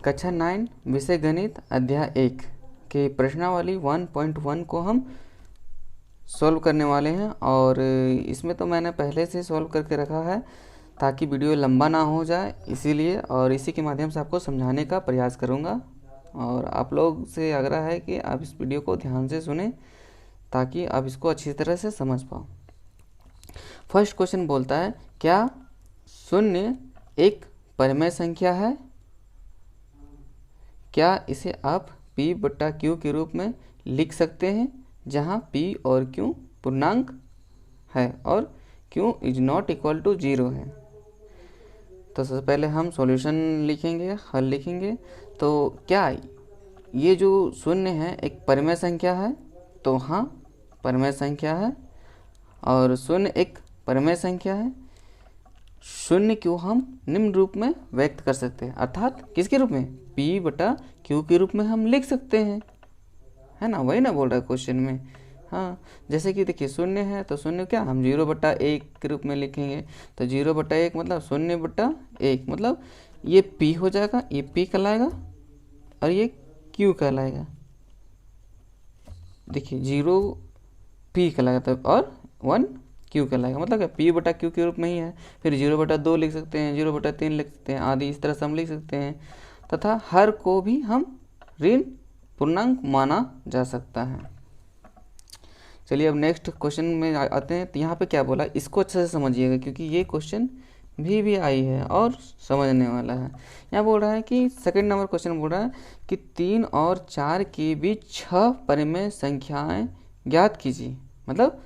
कक्षा 9 विषय गणित अध्याय 1 के प्रश्नावली 1.1 को हम सॉल्व करने वाले हैं। और इसमें तो मैंने पहले से सॉल्व करके रखा है ताकि वीडियो लंबा ना हो जाए, इसीलिए और इसी के माध्यम से आपको समझाने का प्रयास करूँगा। और आप लोग से आग्रह है कि आप इस वीडियो को ध्यान से सुने ताकि आप इसको अच्छी तरह से समझ पाओ। फर्स्ट क्वेश्चन बोलता है, क्या शून्य एक परिमेय संख्या है? क्या इसे आप p/q के रूप में लिख सकते हैं, जहां p और q पूर्णांक है और q is not equal to 0 है। तो सबसे पहले हम सॉल्यूशन लिखेंगे, हल लिखेंगे। तो क्या ये जो शून्य है एक परिमेय संख्या है? तो हाँ, परिमेय संख्या है। और शून्य एक परिमेय संख्या है। शून्य को हम निम्न रूप में व्यक्त कर सकते हैं, अर्थात किसके रूप में? p/q के रूप में हम लिख सकते हैं, है ना? वही ना बोल रहा है क्वेश्चन में। हाँ, जैसे कि देखिए शून्य है तो शून्य क्या हम 0/1 के रूप में लिखेंगे। तो 0/1 मतलब 0/1 मतलब ये p हो जाएगा, ये p कहलाएगा और ये q कहलाएगा। देखिए 0 p कहलाएगा तब और 1 q कहलाएगा, मतलब क्या p/q के रूप में ही है। फिर 0/2 लिख सकते हैं, 0/3 लिख सकते हैं, आदि इस तरह से हम लिख सकते हैं। तथा हर को भी हम ऋण पूर्णांक माना जा सकता है। चलिए अब नेक्स्ट क्वेश्चन में आते हैं। तो यहाँ पे क्या बोला, इसको अच्छे से समझिएगा क्योंकि ये क्वेश्चन भी आई है और समझने वाला है। यहाँ बोल रहा है कि सेकंड नंबर क्वेश्चन बोल रहा है कि 3 और 4 के बीच 6 परिमेय संख्याएं ज्ञात कीजिए। मतलब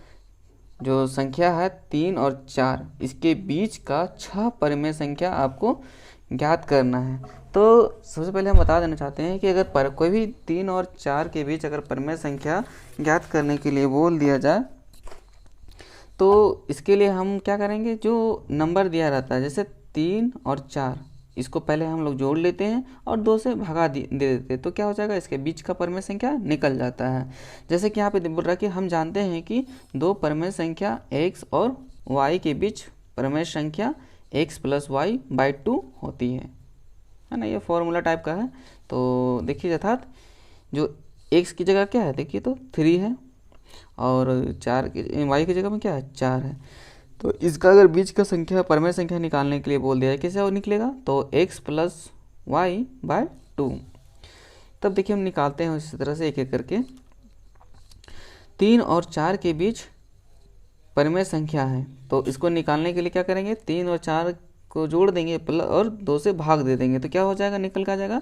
जो संख्या है 3 और 4, इसके बीच का 6 परिमेय संख्या आपको ज्ञात करना है। तो सबसे पहले हम बता देना चाहते हैं कि अगर कोई भी 3 और 4 के बीच अगर परिमेय संख्या ज्ञात करने के लिए बोल दिया जाए तो इसके लिए हम क्या करेंगे, जो नंबर दिया रहता है जैसे 3 और 4, इसको पहले हम लोग जोड़ लेते हैं और 2 से भगा दे देते हैं। तो क्या हो जाएगा, इसके बीच का परिमेय संख्या निकल जाता है। जैसे कि यहाँ पे बोल रहा है कि हम जानते हैं कि दो परिमेय संख्या x और y के बीच परिमेय संख्या x + y/2 होती है ना? ये फॉर्मूला टाइप का है। तो देखिए अर्थात जो x की जगह क्या है, देखिए तो 3 है और 4 की y की जगह में क्या है, 4 है। तो इसका अगर बीच का संख्या परिमेय संख्या निकालने के लिए बोल दिया है, कैसे वो निकलेगा? तो x + y/2। तब देखिए हम निकालते हैं इसी तरह से एक एक करके। 3 और 4 के बीच परिमेय संख्या है, तो इसको निकालने के लिए क्या करेंगे, 3 और 4 को जोड़ देंगे प्लस और 2 से भाग दे देंगे। तो क्या हो जाएगा, निकल का जाएगा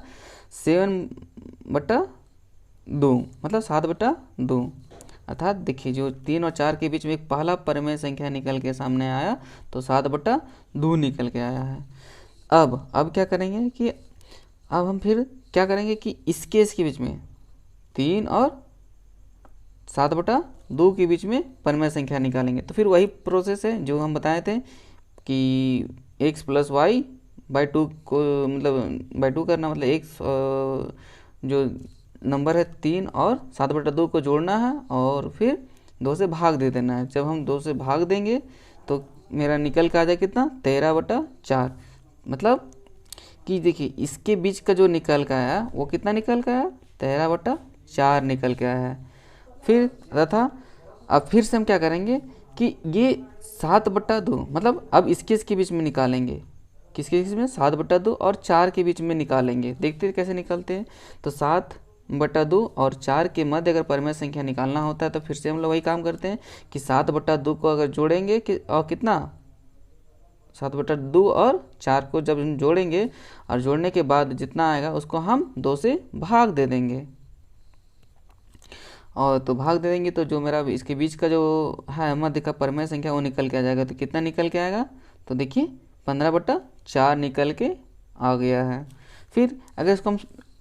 7/2 मतलब 7/2। अर्थात देखिए जो 3 और 4 के बीच में एक पहला परिमेय संख्या निकल के सामने आया तो 7/2 निकल के आया है। अब क्या करेंगे कि अब हम फिर क्या करेंगे कि इसके इसके बीच में 3 और 7/2 के बीच में परिमेय संख्या निकालेंगे। तो फिर वही प्रोसेस है जो हम बताए थे कि x + y/2 को मतलब /2 करना, मतलब x जो नंबर है 3 और 7/2 को जोड़ना है और फिर 2 से भाग दे देना है। जब हम 2 से भाग देंगे तो मेरा निकल के आ जाए कितना, 13/4। मतलब कि देखिए इसके बीच का जो निकल के आया वो कितना निकल के आया, 13/4 निकल के आया है। फिर तथा अब फिर से हम क्या करेंगे कि ये 7/2 मतलब अब इसके बीच में निकालेंगे, किसके बीच में, 7/2 और 4 के बीच में निकालेंगे। देखते हैं कैसे निकलते हैं। तो 7/2 और 4 के मध्य अगर परिमेय संख्या निकालना होता है तो फिर से हम लोग वही काम करते हैं कि 7/2 को अगर जोड़ेंगे कि और कितना, 7/2 और 4 को जब हम जोड़ेंगे और जोड़ने के बाद जितना आएगा उसको हम 2 से भाग दे देंगे। और तो भाग दे देंगे तो जो मेरा इसके बीच का जो है मध्य का परिमेय संख्या वो निकल के आ जाएगा। तो कितना निकल के आएगा, तो देखिए 15/4 निकल के आ गया है। फिर अगर इसको हम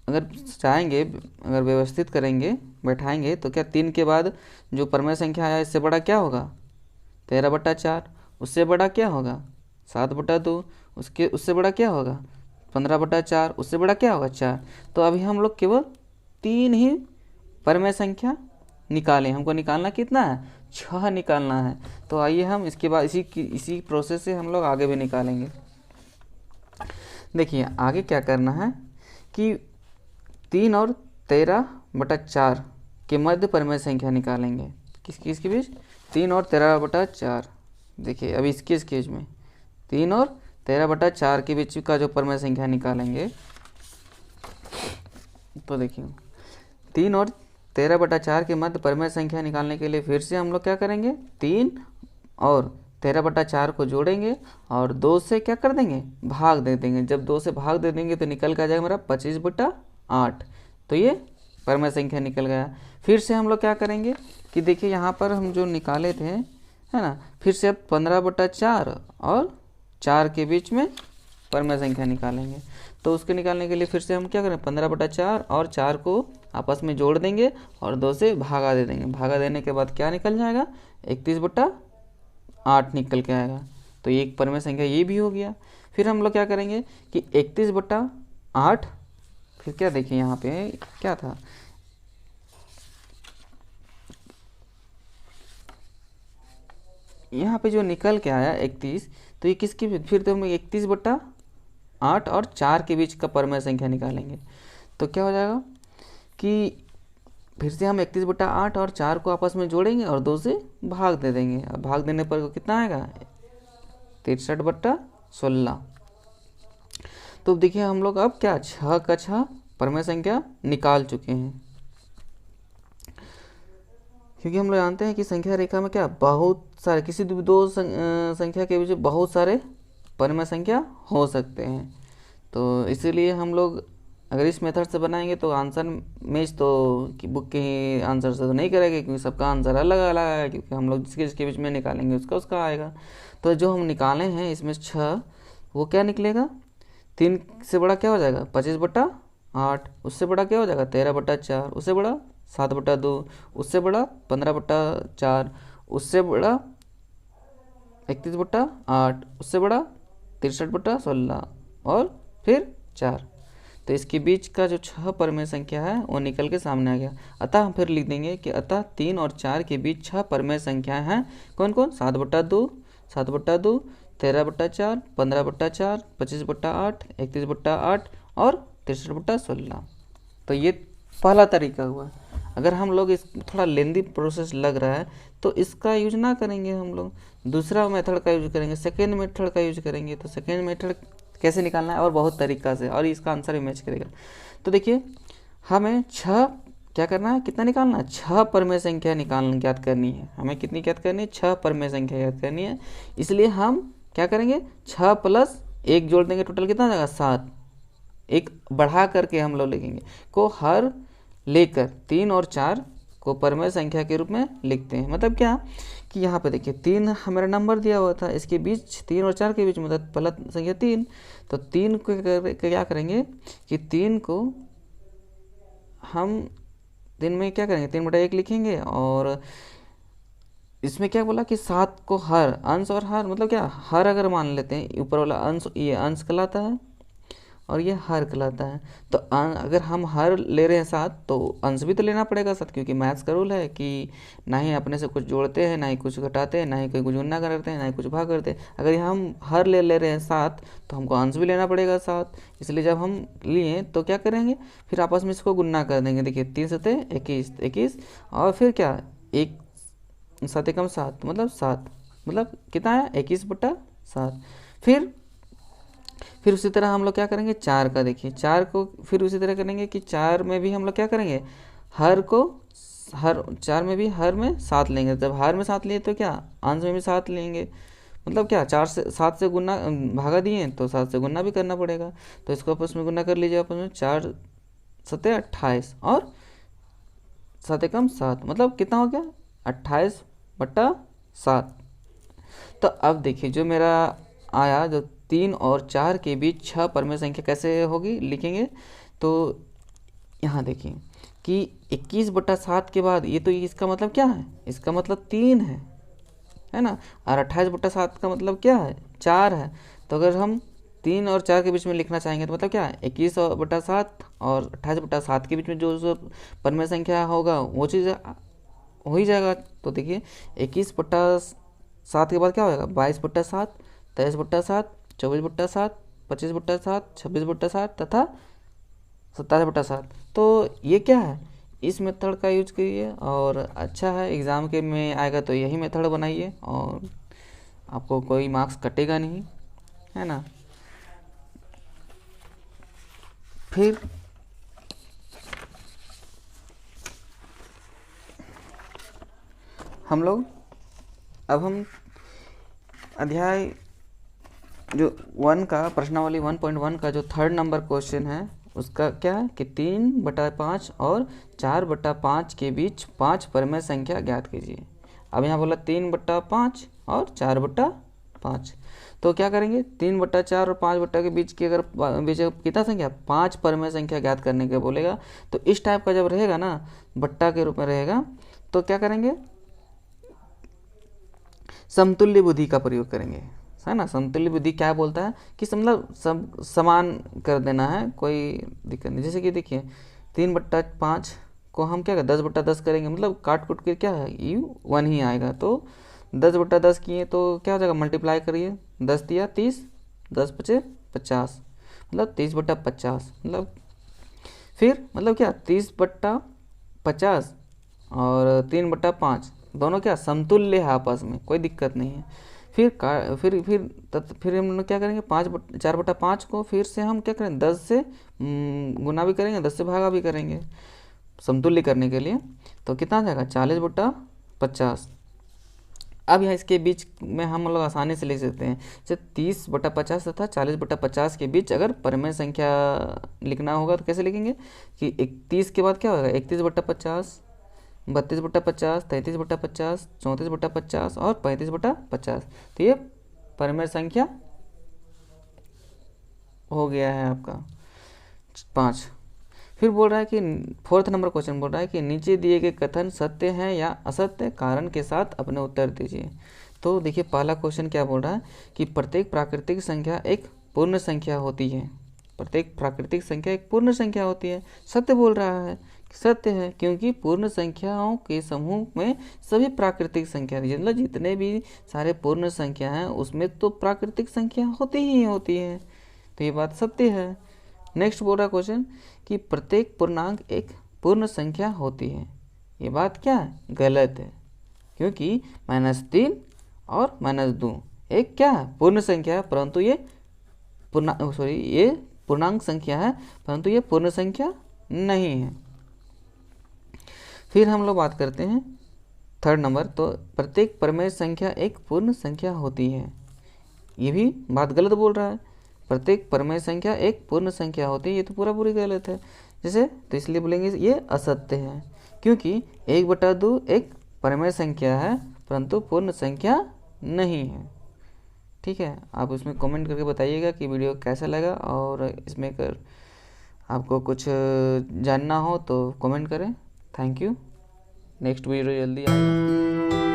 अगर चाहेंगे, अगर व्यवस्थित करेंगे, बैठाएंगे तो क्या 3 के बाद जो परिमेय संख्या आया इससे बड़ा क्या होगा, 13/4। उससे बड़ा क्या होगा, 7/2। उससे बड़ा क्या होगा, 15/4। उससे बड़ा क्या होगा, 4। तो अभी हम लोग केवल 3 ही परिमेय संख्या निकालें। हमको निकालना कितना है, 6 निकालना है। तो आइए हम इसके बाद इसी प्रोसेस से हम लोग आगे भी निकालेंगे। देखिए आगे क्या करना है कि 3 और 13/4 के मध्य परिमेय संख्या निकालेंगे। किसके बीच? 3 और 13/4। देखिए अभी इसके केस में 3 और 13/4 के बीच का जो परिमेय संख्या निकालेंगे, तो देखिए 3 और 13/4 के मध्य परिमेय संख्या निकालने के लिए फिर से हम लोग क्या करेंगे, 3 और 13/4 को जोड़ेंगे और 2 से क्या कर देंगे, भाग दे देंगे। जब 2 से भाग दे देंगे तो निकल कर जाएगा मेरा 25/8। तो ये परिमेय संख्या निकल गया। फिर से हम लोग क्या करेंगे कि देखिए यहाँ पर हम जो निकाले थे, है ना, फिर से अब 15/4 और 4 के बीच में परिमेय संख्या निकालेंगे। तो उसके निकालने के लिए फिर से हम क्या करें, 15/4 और 4 को आपस में जोड़ देंगे और 2 से भागा दे देंगे। भागा देने के बाद क्या निकल जाएगा, 31/8 निकल के आएगा। तो ये एक परिमेय संख्या ये भी हो गया। फिर हम लोग क्या करेंगे कि 31/8, फिर क्या देखिए यहाँ पे क्या था, यहाँ पे जो निकल के आया 31, तो ये किसकी, फिर तो हम 31/8 और 4 के बीच का परिमेय संख्या निकालेंगे। तो क्या हो जाएगा कि फिर से हम 31/8 और 4 को आपस में जोड़ेंगे और 2 से भाग दे देंगे। अब भाग देने पर कितना आएगा, 63/16। तो देखिए हम लोग अब क्या 6 का 6 परिमेय संख्या निकाल चुके हैं, क्योंकि हम लोग जानते हैं कि संख्या रेखा में क्या बहुत सारे, किसी भी दो संख्या के बीच बहुत सारे परिमेय संख्या हो सकते हैं। तो इसीलिए हम लोग अगर इस मेथड से बनाएंगे तो आंसर मैच तो कि बुक के आंसर से तो नहीं करेंगे, क्योंकि सबका आंसर अलग अलग आएगा, क्योंकि हम लोग जिसके बीच में निकालेंगे उसका आएगा। तो जो हम निकाले हैं इसमें 6, वो क्या निकलेगा, 3 से बड़ा क्या हो जाएगा 25/8, उससे बड़ा क्या हो जाएगा 13/4, उससे बड़ा 7/2, उससे बड़ा 15/4, उससे बड़ा 31/8, उससे बड़ा 63/16 और फिर 4। तो इसके बीच का जो 6 परिमेय संख्या है वो निकल के सामने आ गया। अतः हम फिर लिख देंगे कि अतः 3 और 4 के बीच 6 परिमेय संख्याएं हैं। कौन कौन, 7/2, 13/4, 15/4, 25/8, 31/8 और 63/16। तो ये पहला तरीका हुआ। अगर हम लोग इस थोड़ा लेंदी प्रोसेस लग रहा है तो इसका यूज ना करेंगे, हम लोग दूसरा मेथड का यूज करेंगे, सेकेंड मेथड का यूज करेंगे। तो सेकेंड मेथड कैसे निकालना है, और बहुत तरीका से, और इसका आंसर भी मैच करेगा। तो देखिए हमें 6 क्या करना है, कितना निकालना है, 6 परिमेय संख्या ज्ञात करनी है। हमें कितनी ज्ञात करनी है, 6 परिमेय संख्या ज्ञात करनी है। इसलिए हम क्या करेंगे, 6 + 1 जोड़ देंगे, टोटल कितना हो जाएगा 7। एक बढ़ा करके हम लोग लिखेंगे को हर लेकर 3 और 4 को परिमेय संख्या के रूप में लिखते हैं। मतलब क्या कि यहाँ पे देखिए 3 हमारा नंबर दिया हुआ था, इसके बीच 3 और 4 के बीच मतलब पहला संख्या 3। तो 3 को क्या करेंगे कि 3 को हम 3 में क्या करेंगे, 3/1 लिखेंगे। और इसमें क्या बोला कि 7 को हर, अंश और हर मतलब क्या, हर अगर मान लेते हैं, ऊपर वाला अंश ये अंश कहलाता है और ये हर कहलाता है। तो अगर हम हर ले रहे हैं 7 तो अंश भी तो लेना पड़ेगा 7, क्योंकि मैथ्स का रूल है कि ना ही अपने से कुछ जोड़ते हैं, ना ही कुछ घटाते हैं, ना ही कोई कुछ गुणा करते हैं, ना ही कुछ भाग करते हैं। अगर हम हर ले रहे हैं 7 तो हमको अंश भी लेना पड़ेगा 7। इसलिए जब हम लिए तो क्या करेंगे, फिर आपस में इसको गुणा कर देंगे। देखिए 3 × 7 = 21 और फिर क्या 1 7 × 7 मतलब 7, मतलब कितना है 21/7। फिर उसी तरह हम लोग क्या करेंगे 4 का, देखिए 4 को फिर उसी तरह करेंगे कि 4 में भी हम लोग क्या करेंगे, हर 4 में भी हर में 7 लेंगे। जब हर में 7 लिए तो क्या अंश में भी 7 लेंगे। मतलब क्या 7 से गुना भागा दिए तो 7 से गुना भी करना पड़ेगा। तो इसको आपस में गुना कर लीजिए, आपस में 4 × 7 = 28 और 7 × 7 मतलब कितना हो गया 28/7। तो अब देखिए जो मेरा आया, जो 3 और 4 के बीच 6 परिमेय संख्या कैसे होगी लिखेंगे। तो यहाँ देखिए कि 21/7 के बाद ये तो इसका मतलब क्या है, इसका मतलब 3 है ना, और 28/7 का मतलब क्या है 4 है। तो अगर हम 3 और 4 के बीच में लिखना चाहेंगे तो मतलब क्या है 21/7 और 28/7 के बीच में जो परिमेय संख्या होगा वो चीज़ हो ही जाएगा। तो देखिए 21/7 के बाद क्या हो जाएगा 22/7, 23/7, 24/7, 25/7, 26/7 तथा 27/7। तो ये क्या है, इस मेथड का यूज कीजिए और अच्छा है, एग्ज़ाम के में आएगा तो यही मेथड बनाइए और आपको कोई मार्क्स कटेगा नहीं, है ना। फिर हम अध्याय जो 1 का प्रश्नावली 1.1 का जो 3rd नंबर क्वेश्चन है उसका क्या है कि 3/5 और 4/5 के बीच 5 परमेय संख्या ज्ञात कीजिए। अब यहाँ बोला 3/5 और 4/5, तो क्या करेंगे 3/4 और 5 के बीच की अगर बीच कितना संख्या 5 परमेय संख्या ज्ञात करने के बोलेगा, तो इस टाइप का जब रहेगा ना, बट्टा के रूप में रहेगा, तो क्या करेंगे समतुल्य बुद्धि का प्रयोग करेंगे, है ना। समतुल्य बुद्धि क्या बोलता है कि मतलब सब समान कर देना है, कोई दिक्कत नहीं। जैसे कि देखिए 3/5 को हम क्या 10/10 करेंगे, मतलब काट कुट के क्या है यू 1 ही आएगा, तो 10/10 किए तो क्या हो जाएगा, मल्टीप्लाई करिए, 10 दिया 30, 10×5 50, मतलब 30/50, मतलब फिर मतलब क्या 30/50 और 3/5 दोनों क्या समतुल्य है आपस में, कोई दिक्कत नहीं है। फिर हम लोग क्या करेंगे 4/5 को फिर से हम क्या करें 10 से गुना भी करेंगे, 10 से भागा भी करेंगे समतुल्य करने के लिए, तो कितना आ जाएगा 40/50। अब यहाँ इसके बीच में हम लोग आसानी से लिख सकते हैं, जैसे 30/50 तथा 40/50 के बीच अगर परमेय संख्या लिखना होगा तो कैसे लिखेंगे कि 31 के बाद क्या होगा 31/50, 32/50, 33/50, 34/50 और 35/50, तो ये परमेय संख्या हो गया है आपका 5। फिर बोल रहा है कि 4th नंबर क्वेश्चन बोल रहा है कि नीचे दिए गए कथन सत्य हैं या असत्य, कारण के साथ अपने उत्तर दीजिए। तो देखिए पहला क्वेश्चन क्या बोल रहा है कि प्रत्येक प्राकृतिक संख्या एक पूर्ण संख्या होती है, प्रत्येक प्राकृतिक संख्या एक पूर्ण संख्या होती है। सत्य बोल रहा है, सत्य है, क्योंकि पूर्ण संख्याओं के समूह में सभी प्राकृतिक संख्या, मतलब जितने भी सारे पूर्ण संख्या हैं उसमें तो प्राकृतिक संख्या होती ही होती है, तो ये बात सत्य है। नेक्स्ट बोल रहा क्वेश्चन कि प्रत्येक पूर्णांक एक पूर्ण संख्या होती है, ये बात क्या है गलत है, क्योंकि -3 और -2 एक क्या है पूर्ण संख्या है, परंतु ये पूर्णांक संख्या है, परंतु ये पूर्ण संख्या नहीं है। फिर हम लोग बात करते हैं 3rd नंबर, तो प्रत्येक परमेय संख्या एक पूर्ण संख्या होती है, ये भी बात गलत बोल रहा है। प्रत्येक परमेय संख्या एक पूर्ण संख्या होती है, ये तो पूरी गलत है। जैसे तो इसलिए बोलेंगे ये असत्य है, क्योंकि 1/2 एक परमेय संख्या है परंतु पूर्ण संख्या नहीं है। ठीक है, आप उसमें कमेंट करके बताइएगा कि वीडियो कैसा लगा, और इसमें अगर आपको कुछ जानना हो तो कमेंट करें। थैंक यू, नेक्स्ट वीडियो जल्दी आएगा।